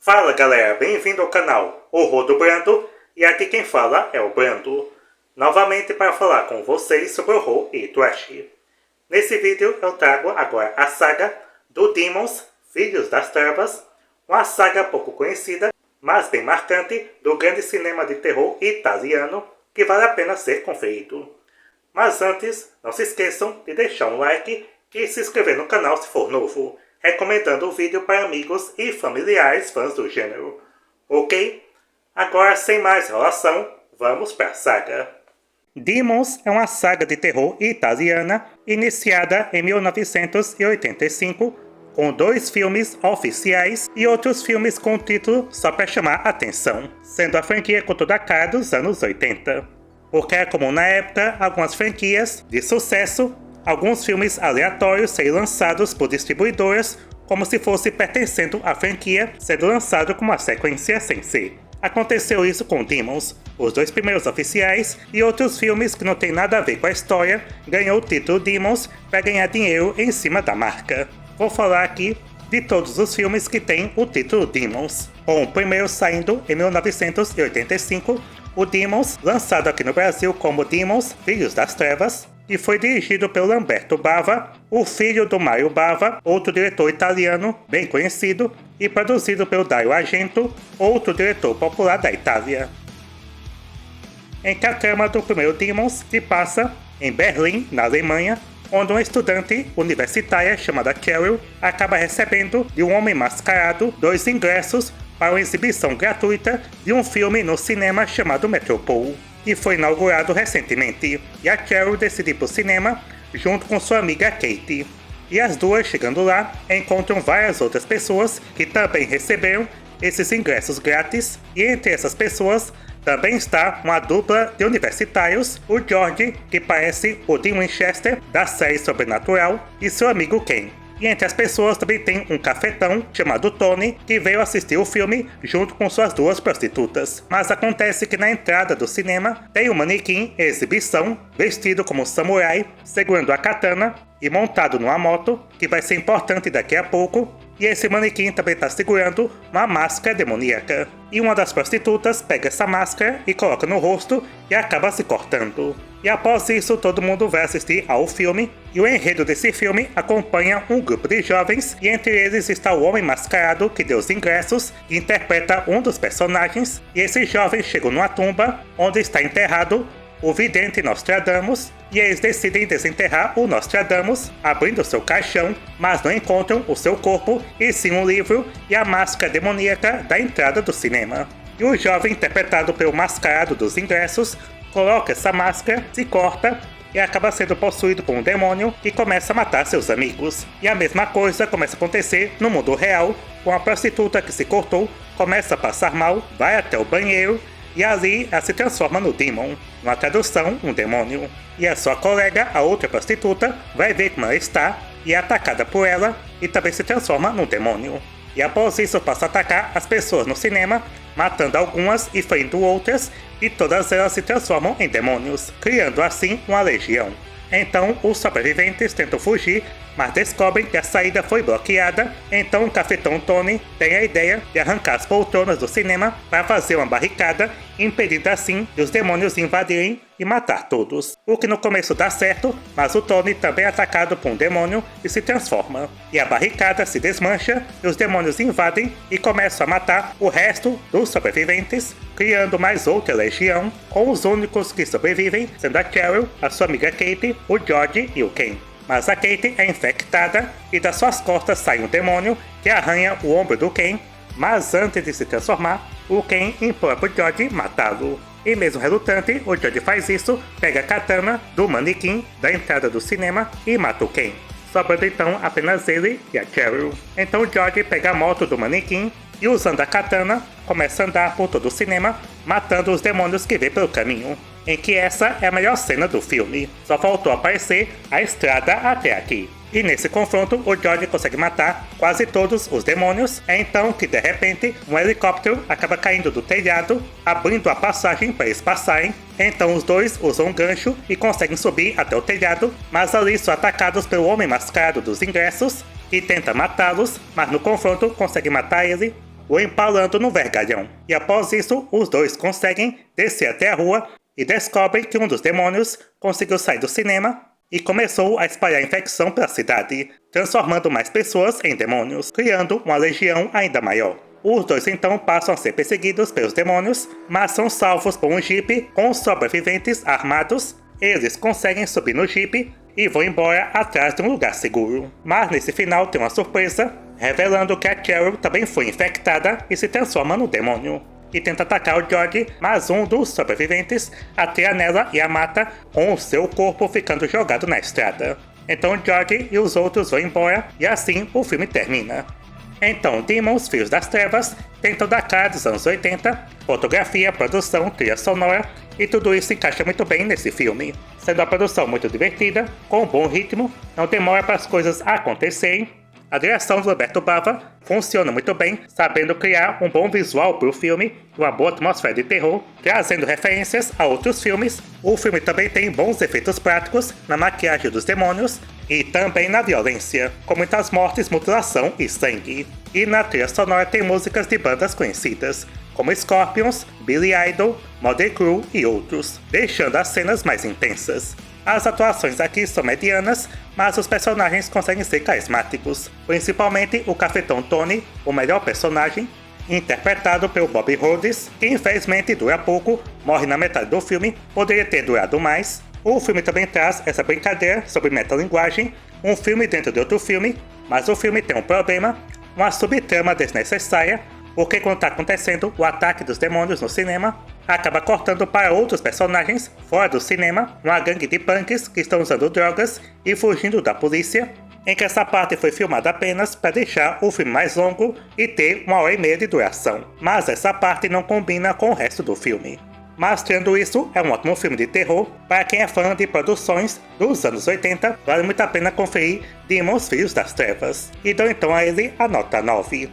Fala galera, bem-vindo ao canal Horror do Brando, e aqui quem fala é o Brando, novamente para falar com vocês sobre horror e trash. Nesse vídeo eu trago agora a saga do Demons, Filhos das Trevas, uma saga pouco conhecida, mas bem marcante do grande cinema de terror italiano, que vale a pena ser conferido. Mas antes, não se esqueçam de deixar um like e se inscrever no canal se for novo, recomendando o vídeo para amigos e familiares fãs do gênero. Ok? Agora, sem mais enrolação, vamos para a saga. Demons é uma saga de terror italiana iniciada em 1985, com 2 filmes oficiais e outros filmes com o título só para chamar a atenção, sendo a franquia com toda a cara dos anos 80. Porque é comum na época algumas franquias de sucesso, alguns filmes aleatórios serem lançados por distribuidoras como se fosse pertencendo à franquia, sendo lançado como uma sequência sem ser. Aconteceu isso com Demons, os 2 primeiros oficiais, e outros filmes que não tem nada a ver com a história, ganhou o título Demons para ganhar dinheiro em cima da marca. Vou falar aqui de todos os filmes que têm o título Demons, com o primeiro saindo em 1985, o Demons, lançado aqui no Brasil como Demons, Filhos das Trevas, e foi dirigido pelo Lamberto Bava, o filho do Mario Bava, outro diretor italiano bem conhecido, e produzido pelo Dario Argento, outro diretor popular da Itália. Em que a trama do primeiro Demons se passa em Berlim, na Alemanha, onde uma estudante universitária chamada Cheryl acaba recebendo de um homem mascarado 2 ingressos para uma exibição gratuita de um filme no cinema chamado Metropole, que foi inaugurado recentemente, e a Cheryl decide ir para o cinema junto com sua amiga Katie. E as duas, chegando lá, encontram várias outras pessoas que também receberam esses ingressos grátis, e entre essas pessoas também está uma dupla de universitários, o George, que parece o Dean Winchester da série Sobrenatural, e seu amigo Ken. E entre as pessoas também tem um cafetão chamado Tony, que veio assistir o filme junto com suas 2 prostitutas. Mas acontece que na entrada do cinema tem um manequim em exibição, vestido como samurai, segurando a katana e montado numa moto, que vai ser importante daqui a pouco. E esse manequim também está segurando uma máscara demoníaca. E uma das prostitutas pega essa máscara e coloca no rosto e acaba se cortando. E após isso, todo mundo vai assistir ao filme. E o enredo desse filme acompanha um grupo de jovens, e entre eles está o homem mascarado que deu os ingressos e interpreta um dos personagens. E esses jovens chegam numa tumba onde está enterrado o vidente Nostradamus, e eles decidem desenterrar o Nostradamus, abrindo seu caixão, mas não encontram o seu corpo, e sim um livro e a máscara demoníaca da entrada do cinema. E o jovem, interpretado pelo mascarado dos ingressos, coloca essa máscara, se corta e acaba sendo possuído por um demônio que começa a matar seus amigos. E a mesma coisa começa a acontecer no mundo real, com a prostituta que se cortou, começa a passar mal, vai até o banheiro, e ali ela se transforma no Demon, na tradução, um demônio. E a sua colega, a outra prostituta, vai ver como ela está e é atacada por ela e também se transforma num demônio. E após isso passa a atacar as pessoas no cinema, matando algumas e ferindo outras, e todas elas se transformam em demônios, criando assim uma legião. Então os sobreviventes tentam fugir, mas descobrem que a saída foi bloqueada. Então o cafetão Tony tem a ideia de arrancar as poltronas do cinema para fazer uma barricada, impedindo assim de os demônios invadirem e matar todos. O que no começo dá certo, mas o Tony também é atacado por um demônio e se transforma. E a barricada se desmancha e os demônios invadem e começam a matar o resto dos sobreviventes, criando mais outra legião, com os únicos que sobrevivem sendo a Cheryl, a sua amiga Katie, o George e o Ken. Mas a Katie é infectada e das suas costas sai um demônio que arranha o ombro do Ken, mas antes de se transformar, o Ken implora pro George matá-lo. E mesmo relutante, o George faz isso, pega a katana do manequim da entrada do cinema e mata o Ken, sobrando então apenas ele e a Cheryl. Então o George pega a moto do manequim e, usando a katana, começa a andar por todo o cinema, matando os demônios que vê pelo caminho. Em que essa é a melhor cena do filme. Só faltou aparecer a estrada até aqui. E nesse confronto, o George consegue matar quase todos os demônios. É então que, de repente, um helicóptero acaba caindo do telhado, abrindo a passagem para eles passarem. Então os dois usam um gancho e conseguem subir até o telhado, mas ali são atacados pelo homem mascarado dos ingressos, que tenta matá-los, mas no confronto consegue matar ele, o empalando no vergalhão. E após isso, os dois conseguem descer até a rua e descobrem que um dos demônios conseguiu sair do cinema e começou a espalhar infecção pela cidade, transformando mais pessoas em demônios, criando uma legião ainda maior. Os dois então passam a ser perseguidos pelos demônios, mas são salvos por um jipe com sobreviventes armados. Eles conseguem subir no jipe e vão embora atrás de um lugar seguro. Mas nesse final tem uma surpresa, revelando que a Cheryl também foi infectada e se transforma no demônio. E tenta atacar o George, mas um dos sobreviventes atira nela e a mata, com o seu corpo ficando jogado na estrada. Então o George e os outros vão embora e assim o filme termina. Então Demons, Filhos das Trevas, tem toda a cara dos anos 80, fotografia, produção, trilha sonora, e tudo isso encaixa muito bem nesse filme. Sendo a produção muito divertida, com um bom ritmo, não demora para as coisas acontecerem. A direção do Roberto Bava funciona muito bem, sabendo criar um bom visual para o filme, uma boa atmosfera de terror, trazendo referências a outros filmes. O filme também tem bons efeitos práticos na maquiagem dos demônios e também na violência, com muitas mortes, mutilação e sangue. E na trilha sonora tem músicas de bandas conhecidas, como Scorpions, Billy Idol, Mötley Crüe e outros, deixando as cenas mais intensas. As atuações aqui são medianas, mas os personagens conseguem ser carismáticos, principalmente o cafetão Tony, o melhor personagem, interpretado pelo Bobby Rhodes, que infelizmente dura pouco, morre na metade do filme, poderia ter durado mais. O filme também traz essa brincadeira sobre metalinguagem, um filme dentro de outro filme, mas o filme tem um problema, uma subtrama desnecessária, porque quando está acontecendo o ataque dos demônios no cinema, acaba cortando para outros personagens fora do cinema, uma gangue de punks que estão usando drogas e fugindo da polícia, em que essa parte foi filmada apenas para deixar o filme mais longo e ter 1h30 de duração. Mas essa parte não combina com o resto do filme. Mas tirando isso, é um ótimo filme de terror. Para quem é fã de produções dos anos 80, vale muito a pena conferir Demons, Filhos das Trevas. E dou então a ele a nota 9.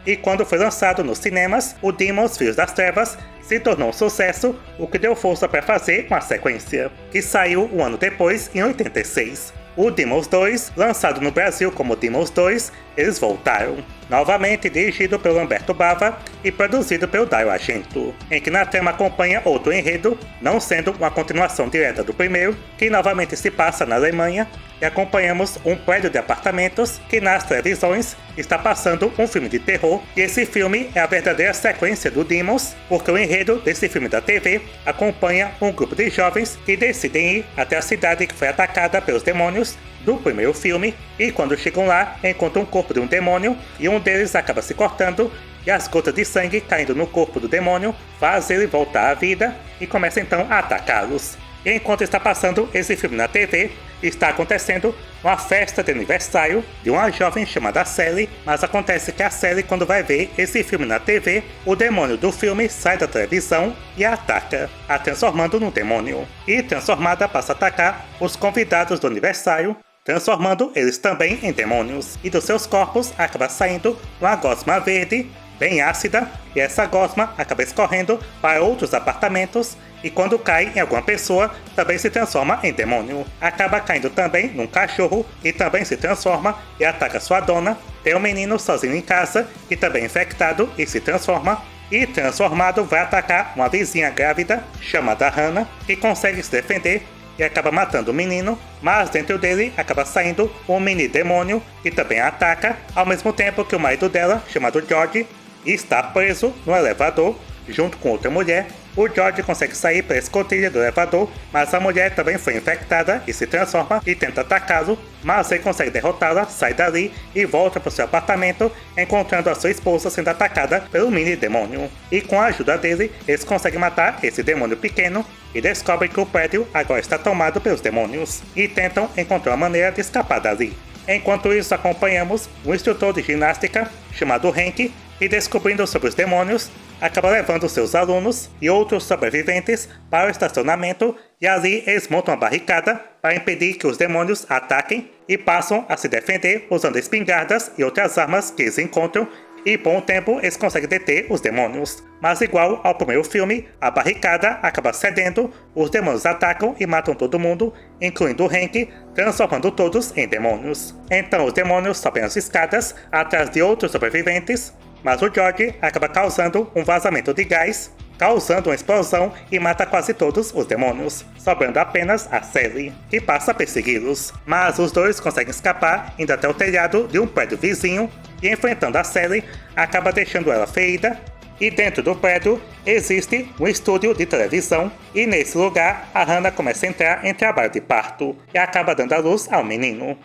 E quando foi lançado nos cinemas, o Demons, Filhos das Trevas se tornou um sucesso, o que deu força para fazer uma sequência, que saiu um ano depois, em 86. O Demons 2, lançado no Brasil como Demons 2, eles voltaram. Novamente dirigido pelo Lamberto Bava e produzido pelo Dario Argento, em que na trama acompanha outro enredo, não sendo uma continuação direta do primeiro, que novamente se passa na Alemanha, e acompanhamos um prédio de apartamentos que nas televisões está passando um filme de terror, e esse filme é a verdadeira sequência do Demons, porque o enredo desse filme da TV acompanha um grupo de jovens que decidem ir até a cidade que foi atacada pelos demônios do primeiro filme, e quando chegam lá, encontram um corpo de um demônio, e um deles acaba se cortando, e as gotas de sangue caindo no corpo do demônio faz ele voltar à vida, e começa então a atacá-los. E enquanto está passando esse filme na TV, está acontecendo uma festa de aniversário de uma jovem chamada Sally, mas acontece que a Sally, quando vai ver esse filme na TV, o demônio do filme sai da televisão e a ataca, a transformando num demônio. E transformada passa a atacar os convidados do aniversário, transformando eles também em demônios. E dos seus corpos acaba saindo uma gosma verde, bem ácida, e essa gosma acaba escorrendo para outros apartamentos, e quando cai em alguma pessoa, também se transforma em demônio. Acaba caindo também num cachorro, que também se transforma e ataca sua dona. Tem um menino sozinho em casa, que também é infectado e se transforma. E transformado vai atacar uma vizinha grávida, chamada Hannah, que consegue se defender e acaba matando o menino, mas dentro dele acaba saindo um mini demônio que também a ataca, ao mesmo tempo que o marido dela, chamado George, está preso no elevador junto com outra mulher. O George consegue sair pela escotilha do elevador, mas a mulher também foi infectada e se transforma e tenta atacá-lo, mas ele consegue derrotá-la, sai dali e volta para o seu apartamento, encontrando a sua esposa sendo atacada pelo mini demônio. E com a ajuda dele, eles conseguem matar esse demônio pequeno e descobrem que o prédio agora está tomado pelos demônios, e tentam encontrar uma maneira de escapar dali. Enquanto isso, acompanhamos um instrutor de ginástica chamado Hank, e descobrindo sobre os demônios, acaba levando seus alunos e outros sobreviventes para o estacionamento, e ali eles montam uma barricada para impedir que os demônios ataquem e passam a se defender usando espingardas e outras armas que eles encontram, e com o tempo eles conseguem deter os demônios. Mas igual ao primeiro filme, a barricada acaba cedendo, os demônios atacam e matam todo mundo, incluindo o Hank, transformando todos em demônios. Então os demônios sobem as escadas atrás de outros sobreviventes, mas o George acaba causando um vazamento de gás, causando uma explosão e mata quase todos os demônios, sobrando apenas a Sally, que passa a persegui-los. Mas os dois conseguem escapar indo até o telhado de um prédio vizinho e, enfrentando a Sally, acaba deixando ela ferida. E dentro do prédio existe um estúdio de televisão e nesse lugar a Hannah começa a entrar em trabalho de parto e acaba dando à luz ao menino.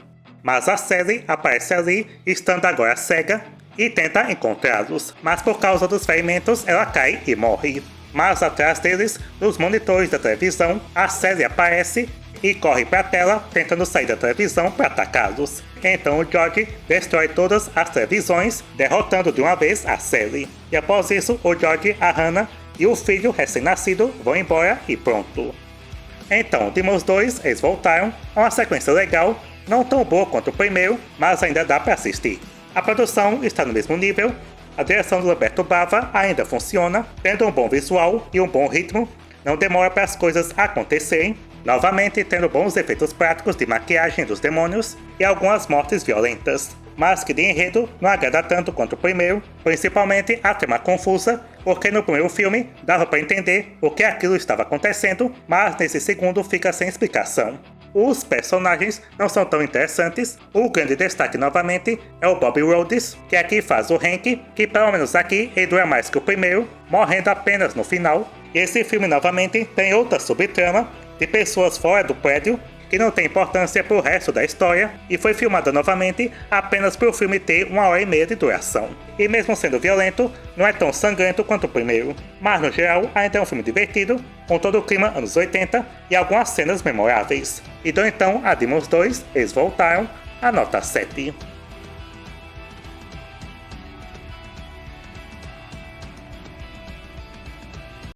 Mas a Sally aparece ali, estando agora cega, e tenta encontrá-los, mas por causa dos ferimentos ela cai e morre. Mas atrás deles, nos monitores da televisão, a Sally aparece e corre para a tela tentando sair da televisão para atacá-los. Então o George destrói todas as televisões, derrotando de uma vez a Sally. E após isso, o George, a Hannah e o filho recém-nascido vão embora e pronto. Então, Demons 2, eles voltaram, uma sequência legal, não tão boa quanto o primeiro, mas ainda dá para assistir. A produção está no mesmo nível, a direção do Roberto Bava ainda funciona, tendo um bom visual e um bom ritmo, não demora para as coisas acontecerem, novamente tendo bons efeitos práticos de maquiagem dos demônios e algumas mortes violentas, mas que de enredo não agrada tanto quanto o primeiro, principalmente a trama confusa, porque no primeiro filme dava para entender o que aquilo estava acontecendo, mas nesse segundo fica sem explicação. Os personagens não são tão interessantes, o grande destaque novamente é o Bobby Rhodes, que aqui faz o Hank, que pelo menos aqui ele dura mais que o primeiro, morrendo apenas no final. E esse filme novamente tem outra subtrama de pessoas fora do prédio, que não tem importância para o resto da história, e foi filmada novamente apenas para o filme ter 1h30 de duração. E mesmo sendo violento, não é tão sangrento quanto o primeiro, mas no geral ainda é um filme divertido, com todo o clima anos 80 e algumas cenas memoráveis. E dou então a Demons 2, eles voltaram, a nota 7.